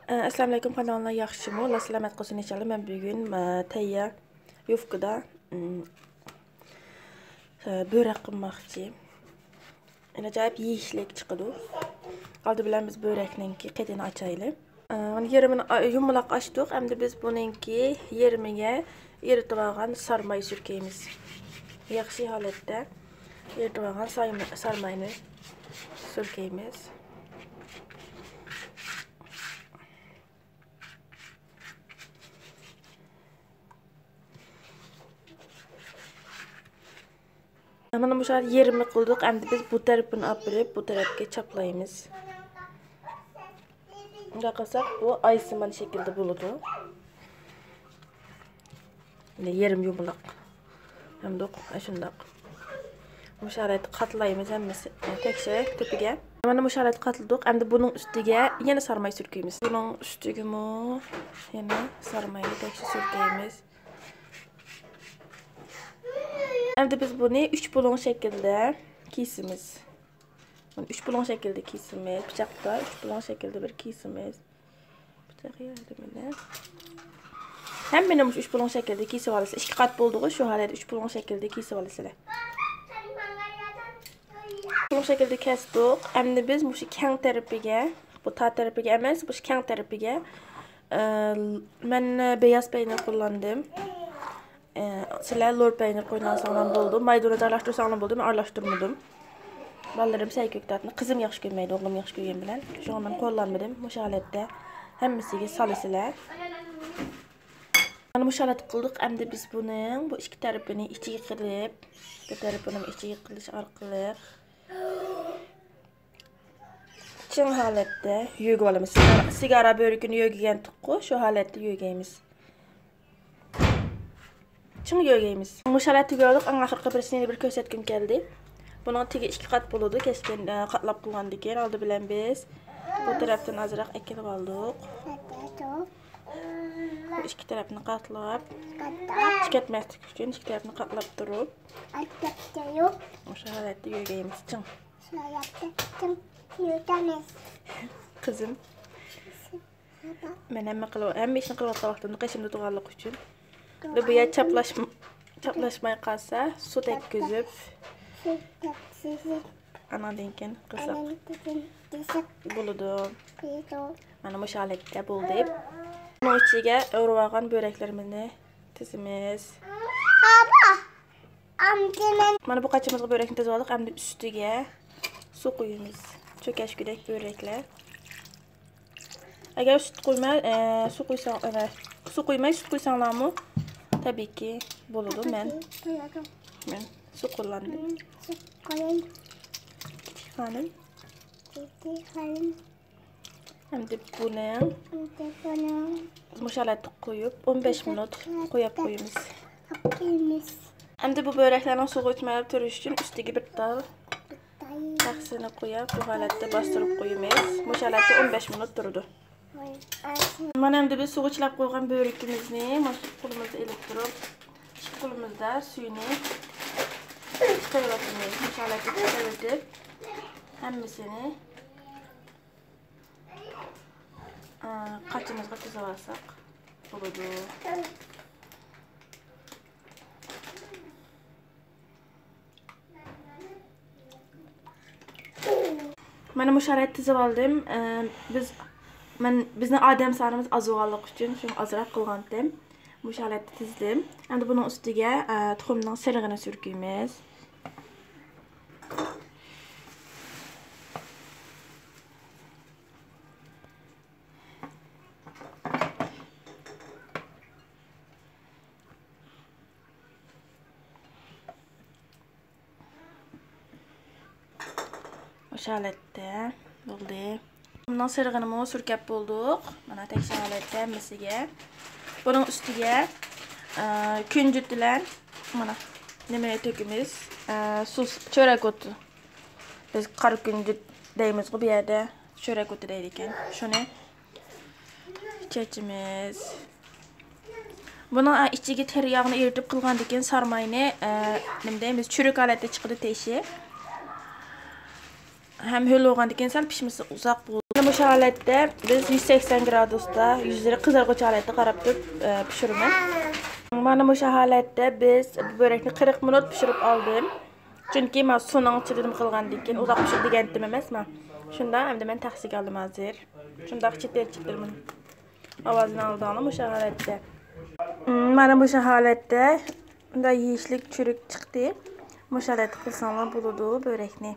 Assalamu alaykum kanalına yaxshimi? Alloh salomat qilsin inshaalloh. Men bugun tayyor yufkada börek qilmoqchi. Ajoyib yeyishlik chiqadi. Oldi bilan biz börekninki qetini ochaylik. Mana yerimini yumaloq ochdik. Endi biz buningki yerimiga eritib olgan sarmay surkaymiz. Yaxshi holatda eritib olgan sarmayni surkaymiz. Mana bu şekilde yerimi qildik. Endi biz bu tarafini olib, bu tarafga chaplaymiz. Bunday qilsak bu aysimon shaklda bo'ladi. Mana yerim yumaloq. Hamda shundoq. Bu sharoitni qatlaymiz hammasi tekshir tepiga. Mana bu sharoitni qatladik. Endi buning ustiga yana sarmay surkaymiz. Buning ustiga yana sarmayni tekshir surkaymiz. Endi biz bunu 3 bulon şekilde kesimiz. 3 bulon şekilde kesimiz. Bıçakta 3 bulon şekilde bir kesimiz. Bıçak yerdim yine. Hem benim 3 bulon şekilde kesip alırsın. 2 kat bulduğu şu halde 3 bulon şekilde kesip alırsın. 3 bulon şekilde kestik. Endi biz bu keng tarafiga, bu tar tarafiga emas, bu keng tarafiga men beyaz peynir kullandım. Sizler lor peynir qo'ygansan bo'ldi. Maydonda aralashtirsam bo'ldi, men aralashtirmadim. Balalarım say köktatni. Qizim yaxshi ko'rmaydi, o'g'lim yaxshi ko'rgan bilan. Shuning men qo'llanmadim. O'sha holatda hammasiga solasizlar. Mana bu holat qildik. Endi biz buning bu ikki tarafini ichiga qilib, bu tarafini ichiga qilish orqali chin holatda yugib olamiz. Sigara börükünü yugigan tuqqu, shu holatda yugaymiz. Çın yogaymiz. Bu şaratı gördük. En ahırqı birisini bir körsatkim keldi. Bunun tigi 2 kat buludu. Keskin qatlap qilgandik. Aldı bilan biz bu tarafdan azroq ekilib oldik. Bu ikki tarafini qatlab, ketmaslik uchun ikki tarafini qatlab turib, o'sha holatda yogaymiz. Çın. Qizim. Men hamma ishni qilyapti vaqtimda qishimda tug'anlik uchun. Bu ya çaplaşmay qalsa, su tekkizib, anadan keyin qilsak bo'ladi. Mana bu holatda bo'ldi. Bunun ichiga o'rib olgan böreklarimizni tizimiz. Mana bu qachimizga börekni tizib oldik. Endi ustiga suv qo'yamiz. Cho'kashgudek böreklar. Agar sut qo'ymay, suv qo'ymay sut qo'ysanglarmi? Tabii ki bo'ladi. Men su kullandım. Hanım. Endi buni mushalatga qo'yib 15 minut qo'yib qo'yamiz. Endi bu böreklarning suv o'tmayib turishi uchun ustiga bir tal taxsini qo'yib, bu holatda bostirib qo'yamiz. Mushalatda 15 minut turadi. Mana endi biz suvg'ichlab qo'ygan börekimizni qo'limizda ilib turib, qo'limizda suyni chiqaryapmiz. Mushalatga chiqarib, hammasini qachimizga tizib olsak bo'ladi. Mana bu sharoitni tizib oldim. Bizni odam sonimiz oz bo'lganligi uchun shuni ozroq qilgandim. Bu holatda tizdim. Endi buning ustiga tuxumning sirig'ini surkaymiz. O'sha holatda bo'ldi. Bundan sirig'ini surkab bo'ldik. Mana tekshir holatda hammasiga. Bunun ustiga kunjut bilan mana nimani to'kimiz. Sus cho'rak o'ti. Biz qora kunjut deymiz bu yerda, cho'rak o'ti deydi ekan. Shuni chechimiz. Buni ichiga teryog'ini eritib qilgandan keyin sarmayni nima deymiz, churuk holatda chiqadi teshi. Hem hol olgandan keyin sal pishmasi uzoq bo'ldi. Mana bu holatda biz 180 gradusda, yüzleri qizarg'ich holatda qarab turib pishiraman. Mana bu holatda biz bu börekni 40 minut pishirib oldim. Chunki men suvning ichida nima qilgandan keyin uzoq pishir deganim emasman. Shunda endi men taxsiga oldim hozir. Shunda chitir-chitir men ovozini oldim bu holatda. Mana bu holatda unda yeyishlik churuk chiqdi. Bu holatda qilsanglar bo'ladi börekni.